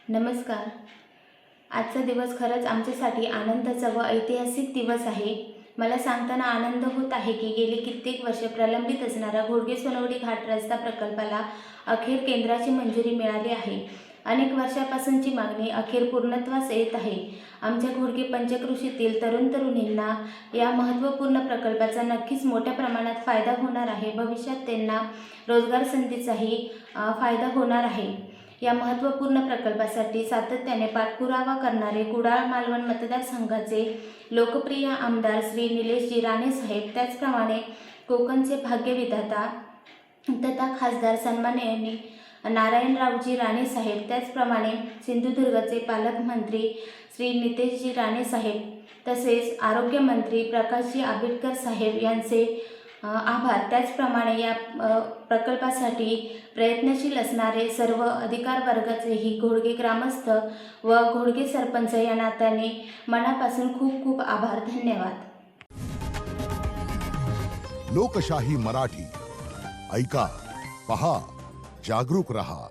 नमस्कार. आजचा दिवस खरंच आमच्यासाठी आनंदाचा व ऐतिहासिक दिवस आहे. मला सांगताना आनंद होत आहे की गेली कित्येक वर्षे प्रलंबित असणाऱ्या घोडगे-सोनवडी घाट रस्ता प्रकल्पाला अखेर केंद्राची मंजुरी मिळाली आहे. अनेक वर्षापासूनची मागणी अखेर पूर्णत्वास येत आहे. आमच्या घोडगे पंचक्रोशीतील तरुण-तरुणींना या महत्त्वपूर्ण प्रकल्पाचा नक्कीच मोठ्या प्रमाणात फायदा होणार आहे. भविष्यात त्यांना रोजगार संधीचाही फायदा होणार आहे. या महत्त्वपूर्ण प्रकल्पासाठी सातत्याने पाठपुरावा करणारे कुडाळ मालवण मतदारसंघाचे लोकप्रिय आमदार श्री निलेशजी राणेसाहेब, त्याचप्रमाणे कोकणचे भाग्यविधाता तथा खासदार सन्माननीय नारायणरावजी राणेसाहेब, त्याचप्रमाणे सिंधुदुर्गचे पालकमंत्री श्री नितेशजी राणेसाहेब, तसेच आरोग्यमंत्री प्रकाशजी आंबेडकर साहेब यांचे आभार. त्याचप्रमाणे या प्रकल्पासाठी प्रयत्नशील असणारे सर्व अधिकार वर्गाचेही घोडगे ग्रामस्थ व घोडगे सरपंच या नात्याने मनापासून खूप खूप आभार. धन्यवाद. लोकशाही मराठी ऐका, पहा, जागरूक रहा.